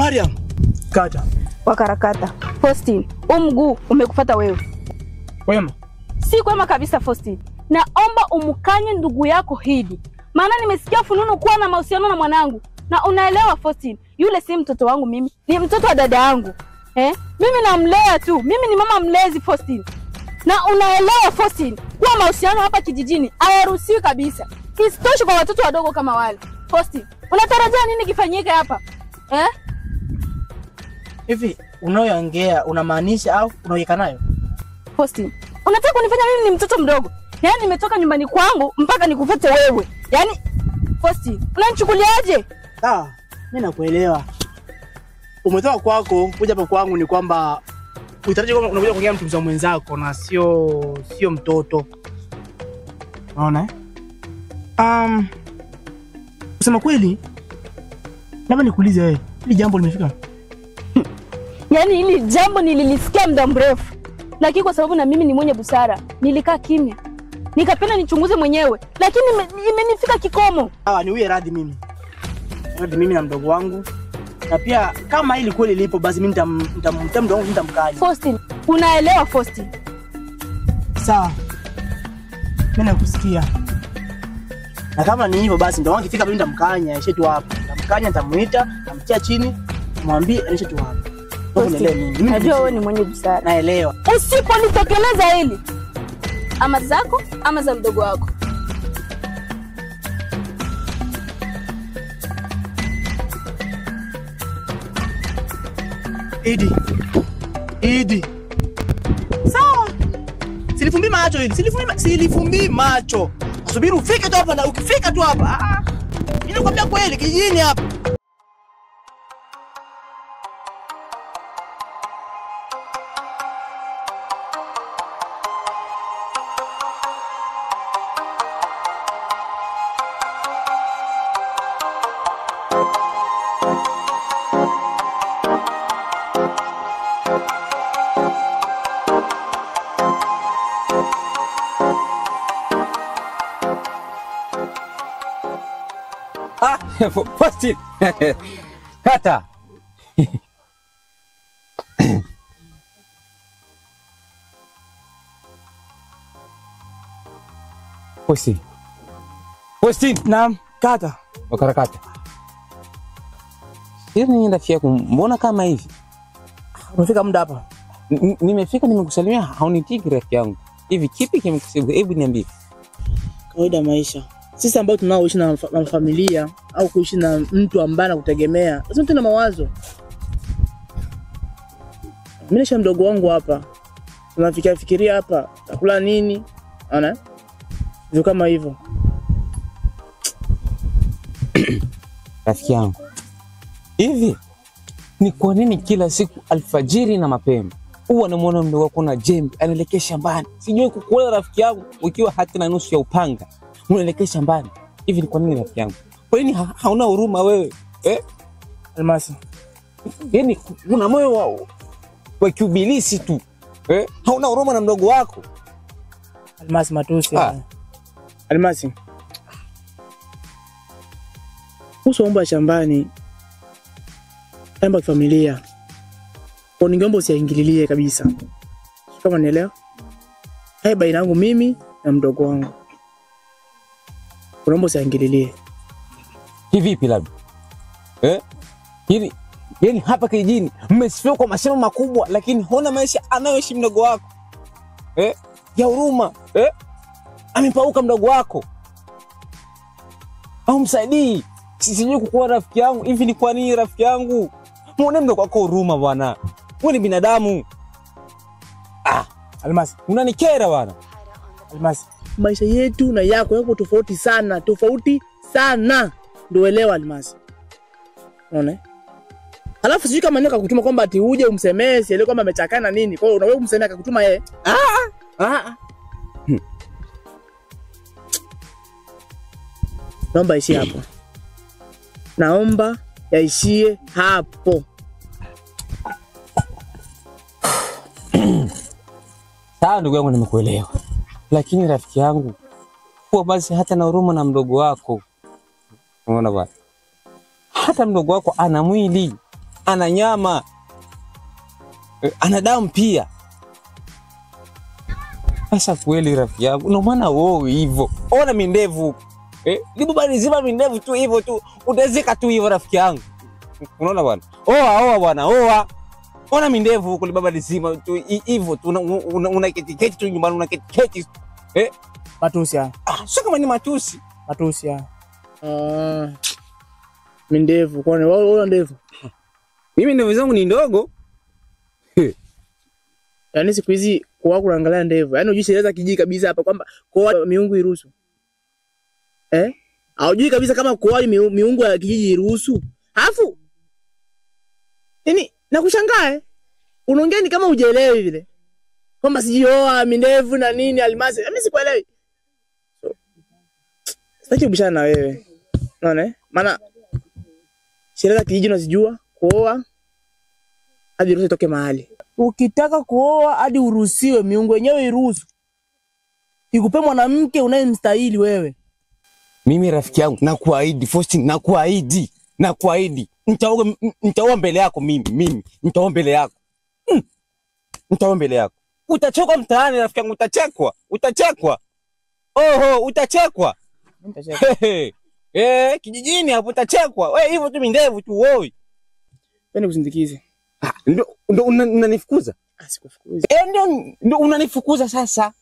Mariam, kata. Wakarakata. Faustin, mguu umekufuata wewe. Wema. Si kwema kabisa Faustin. Naomba umkanye ndugu yako Hidi. Maana nimesikia fununu kuwa na mahusiano na mwanangu. Na unaelewa Faustin, yule si mtoto wangu mimi. Ni mtoto wa dada yangu. Mimi namlea tu. Mimi ni mama mlezi Faustin. Na unaelewa Faustin, kuwa mahusiano hapa kijijini hayaruhusiwi kabisa. Isitoshe kwa watoto wadogo kama wale. Faustin, unatarajia nini kifanyike hapa? Hivi unayoongea unamaanisha au unaoyeka nayo? Faustin, unataka kunifanya mimi ni mtoto mdogo? Yaani nimetoka nyumbani kwangu mpaka nikufuate wewe. Yaani Faustin, unanichukuliaje? Mimi nakuelewa. Umetoka kwako kuja hapa kwangu ni kwamba unataraji kwamba unakuja kuongea mtu mzao mwenzako na sio mtoto. Unaona? Kusema kweli, labda nikuulize wewe, hili jambo limefika? Yaani hili jambo nililisikia muda mrefu. Lakini kwa sababu na mimi ni mwenye busara, nilikaa kimya. Nikapenda nichunguze mwenyewe, lakini imenifika kikomo. Niwie radhi mimi. Radhi mimi na mdogo wangu. Na pia kama hili kweli lipo basi mimi mdogo wangu nitamkanya. Faustin, unaelewa Faustin? Sawa. Mimi nakusikia. Na kama ni hivyo basi ndio wangu kifika mimi nitamkanya, shetu hapa. Nitamkanya, nitamuita, nitamtia chini, mwambie anishe tu hapa. Najua wewe ni mwenye busara. Naelewa. Usipolitekeleza hili, ama zako ama za mdogo wako. Idi. Sawa. Silifumbi macho hili. Silifumbi macho. Subiri ufike tu hapa na ukifika tu hapa. Ninakwambia kweli kijijini hapa. Faustin. Kata. Faustin. Naam, kata. Wakarakata. Ni rafiki yako, mbona kama hivi? Umefika muda hapa? Nimefika, nimekusalimia, haunitiki rafiki yangu. Hivi kipi kimekusibu? Hebu niambie. Kawaida maisha. Sisi ambao tunaoishi na familia au kuishi na mtu ambaye anakutegemea, lazima tuna mawazo. Mimi na mdogo wangu hapa, tunafikiria hapa, takula nini? Unaona? Ndio kama hivyo. Rafiki yangu, hivi ni kwa nini kila siku alfajiri na mapema huwa namuona mdogo wako na jembe anaelekea shambani? Sijui kukuona rafiki yangu ukiwa hata na nusu ya upanga unaelekea shambani. Hivi ni kwa nini rafiki yangu? Kwa nini hauna huruma wewe? Almasi. Yaani una moyo wa kiubilisi tu. Hauna huruma na mdogo wako. Almasi matusi. Almasi. Usiomba shambani. Shamba familia. Kwa ningeomba usiingililie kabisa. Kama nielewa? Hai baina yangu mimi na mdogo wangu. Unaomba usiingililie. Kivipi labda? Yaani hapa kijijini mmesifiwa kwa mashamba makubwa lakini huna maisha anayoishi mdogo wako. Ya huruma. Amepauka mdogo wako. Au msaidii. Sijui kukuwa rafiki yangu. Hivi ni kwa nini rafiki yangu? Muone mdogo wako huruma bwana. Wewe ni binadamu. Almasi, unanikera bwana. Almasi, maisha yetu na yako tofauti sana, Ndio elewa Almasi. Unaona? Alafu sijui kama nyoka kutuma kwamba ati uje umsemee, sielewi kwamba amechakana nini. Kwa hiyo unawewe umsemee akakutuma yeye. Naomba ishie hapo. Naomba yaishie hapo. Sawa ndugu yangu, nimekuelewa. Lakini rafiki yangu, kwa basi hata na huruma na mdogo wako. Unaona bwana? Hata mdogo wako ana mwili. ana nyama, ana damu pia. Sasa kweli rafiki yangu, ndio maana wewe hivyo. Ona mindevu. Libu bali zima mindevu tu hivyo tu. Utazika tu hivyo rafiki yangu. Unaona bwana? Oa bwana, oa. Ona mindevu huko libaba lizima tu hivyo tu una keti tu nyumbani una keti. Matusi haya. Sio kama ni matusi. Matusi haya. Mindevu, kwani wewe ndevu? Mimi ndevu zangu ni ndogo. Yaani siku hizi kwa kuangalia ndevu. Yaani unajui sheria za kijiji kabisa hapa kwamba kwa miungu iruhusu. Haujui kabisa kama kwa miungu ya kijiji iruhusu. Alafu nini? Nakushangaa unaongea ni kama hujaelewi vile. Kwamba sijioa mindevu na nini almasi. Mimi sikuelewi. Sitaki kubishana na wewe. Unaona? Maana sheria za kijiji unazijua, kuoa hadi ruhusa itoke mahali. Ukitaka kuoa hadi uruhusiwe, miungu yenyewe iruhusu. Ikupe mwanamke unayemstahili wewe. Mimi rafiki yangu nakuahidi, Faustin, nakuahidi. Nitaoa mbele yako mimi. Nitaoa mbele yako. Nitaoa mbele yako. Utachoka mtaani rafiki yangu, utachekwa. Oho, utachekwa. Kijijini hapo utachekwa. Wewe hivyo tu mindevu tu wewe. Twende kusindikize. Ndio unanifukuza? Sikufukuza. Ndio unanifukuza sasa.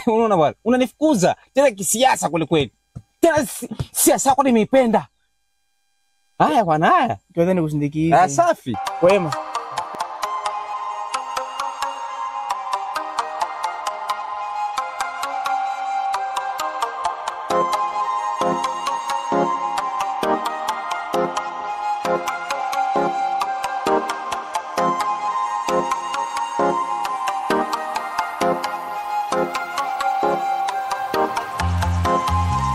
Unaona bwana? Unanifukuza tena kisiasa kweli. Tena siasa kwa nimeipenda. Haya bwana, haya. Twende kusindikize. Safi. Wema.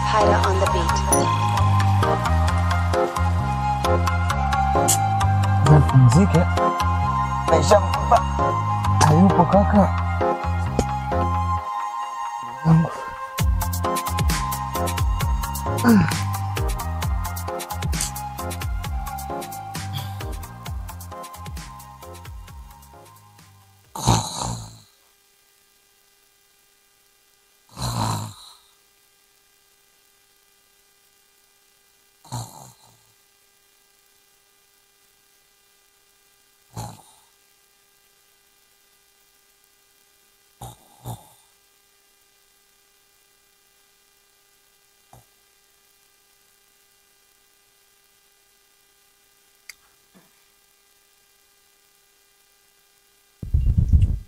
Haida on the beat. Mziki. Shamba. Hayupo kaka. Mungu.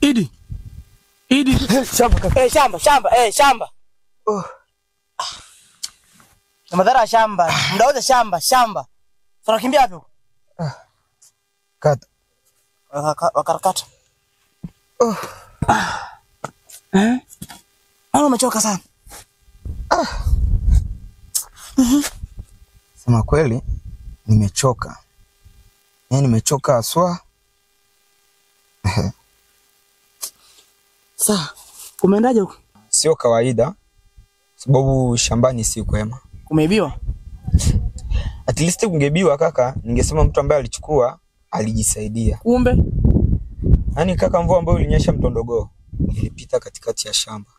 Idi. Shamba. Na madhara ya shamba. Mdauza shamba. Sasa kimbia hapo. Kata. Wakarakata. Umechoka sana. Sema kweli nimechoka. Nimechoka aswa. Sasa kumeendaje huko? Sio kawaida sababu shambani si kwema. Kumeibiwa? At least kungebiwa kaka, ningesema mtu ambaye alichukua alijisaidia. Kumbe yaani kaka, mvua ambayo ilinyesha mtondogoo ilipita katikati ya shamba.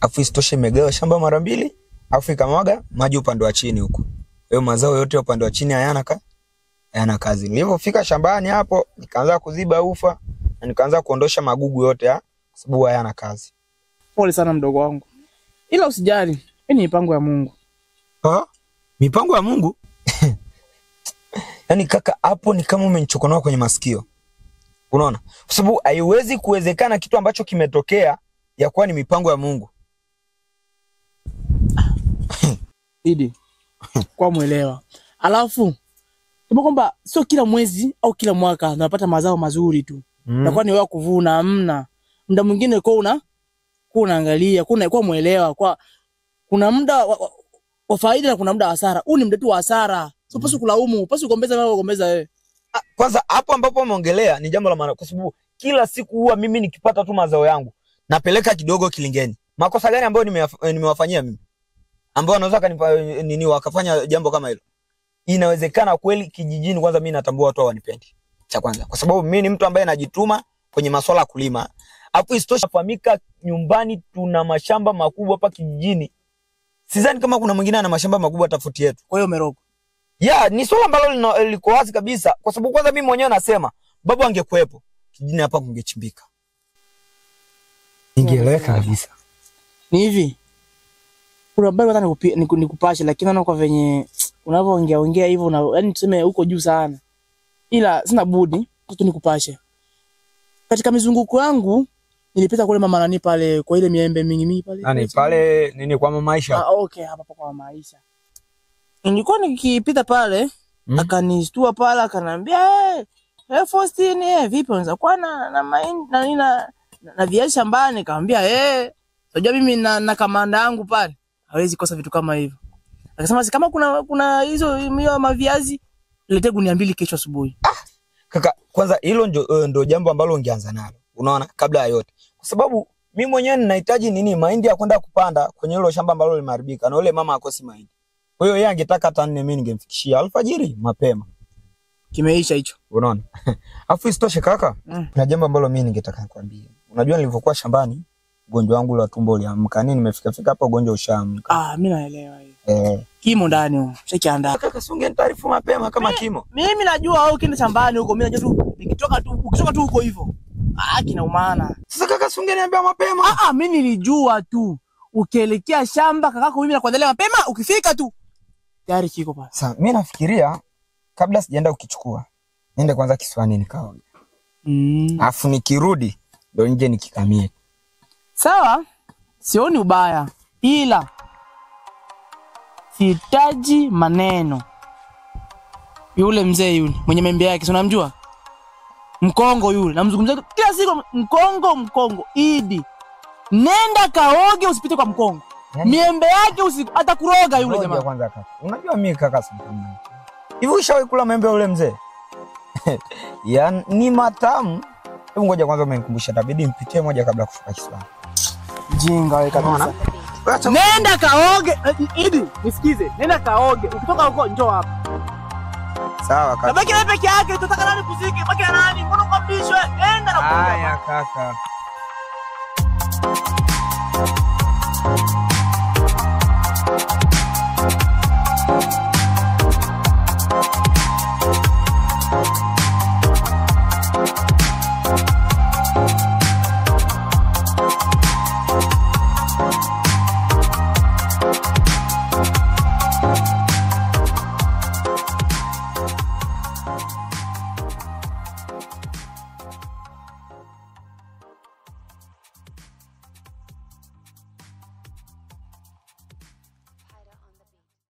Afu isitoshe imegawa shamba mara mbili, afu ikamwaga maji upande wa chini huko. Hayo mazao yote upande wa chini hayana kazi. Nilipofika shambani hapo nikaanza kuziba ufa na nikaanza kuondosha magugu yote kwa sababu hayana kazi. Pole sana mdogo wangu. Ila usijali, hii ni mipango ya Mungu. Mipango ya Mungu? Yaani kaka, hapo ni kama umenichokonoa kwenye masikio. Unaona? Kwa sababu haiwezi kuwezekana kitu ambacho kimetokea ya kuwa ni mipango ya Mungu. Idi, kwa muelewa. Alafu kama kwamba sio kila mwezi au kila mwaka tunapata mazao mazuri tu. Na kwa ni wewe kuvuna hamna. Muda mwingine kwa unaangalia, kwa muelewa, kwa kuna muda wa faida na kuna muda wa hasara. Huu ni muda tu wa hasara. Sio pasi kulaumu, pasi kugombeza na kugombeza wewe. Kwanza hapo ambapo umeongelea ni jambo la maana kwa sababu kila siku huwa mimi nikipata tu mazao yangu napeleka kidogo kilingeni. Makosa gani ambayo nimewafanyia mimi? Ambao wanaweza wakafanya jambo kama hilo? inawezekana kweli kijijini kwanza mimi natambua watu hawanipendi. Cha kwanza kwa sababu mimi ni mtu ambaye najituma kwenye masuala ya kulima. Hapo isitoshe fahamika nyumbani tuna mashamba makubwa hapa kijijini. Sidhani kama kuna mwingine ana mashamba makubwa tofauti yetu. Kwa hiyo umerogwa. Yeah, ni swala ambalo liko wazi kabisa kwa sababu kwanza mimi mwenyewe nasema baba angekuepo kijijini hapa kungechimbika. Ingeeleweka kabisa. Ni hivi. Kuna habari hata nikupashe lakini naona kwa venye unavyoongea hivyo yani tuseme huko juu sana. Ila sina budi tu nikupashe. Katika mizunguko yangu nilipita kule mama nani pale kwa ile miembe mingi pale. Nani pale nini kwa mama Aisha? Okay, hapa kwa mama Aisha. Nilikuwa nikipita pale, akanistua pale akaniambia, Faustine, vipi unaweza kuwa na mahindi na viazi shambani?" Nikamwambia, unajua mimi na kamanda yangu pale, hawezi kosa vitu kama hivyo." Akasema, "Si kama kuna hizo maviazi, lete gunia 2 kesho asubuhi." Kaka, kwanza hilo ndio jambo ambalo ungeanza nalo. Unaona, kabla ya yote. Kwa sababu mimi mwenyewe ninahitaji mahindi ya kwenda kupanda kwenye hilo shamba ambalo limeharibika na yule mama akosi mahindi. Kwa hiyo yeye angetaka hata 4 mimi ningemfikishia alfajiri mapema. Kimeisha hicho. Unaona? Afu isitoshe kaka, na jambo ambalo mimi ningetaka nikwambie. Unajua nilivyokuwa shambani, ugonjwa wangu wa tumbo uliamka. Nini nimefika hapa ugonjwa ushaamka. Mimi naelewa hiyo. Kimo ndani huko. Shakiandaa. Kaka, sunge nitaarifu mapema kama kimo. Mimi najua wewe ukienda shambani huko, mimi najua tu ukitoka tu huko hivyo. Kina umaana. Sasa kaka, sunge niambia mapema. Mimi nilijua tu. Ukielekea shamba kakako mimi nakuandalia mapema, ukifika tu tayari kiko pale. Sasa mimi nafikiria kabla sijaenda ukichukua, niende kwanza kisiwani nikaoge. Afu nikirudi ndio nje nikikamie. Sawa? Sioni ubaya. Ila sihitaji maneno. Yule mzee yule mwenye membe yake, unamjua? Mkongo yule. Namzungumzia kila siku Mkongo. Idi. Nenda kaoge usipite kwa Mkongo. Yani, miembe yake atakuroga yule jamaa. Kwanza kaka. Unajua mimi kaka simtamani. Hivi ushawahi kula maembe yule mzee? Yaani ni matamu. Hebu ngoja kwanza umenikumbusha, itabidi mpitie moja kabla kufika kisiwani. Jinga wewe kabisa. Nenda kaoge. Idi, nisikize. Nenda kaoge. Ukitoka huko njoo hapa. Sawa kaka. Baki wewe peke yake, tutataka nani kuziki? Baki na nani? Mbona ukabishwe? Nenda na kuja. Haya kaka.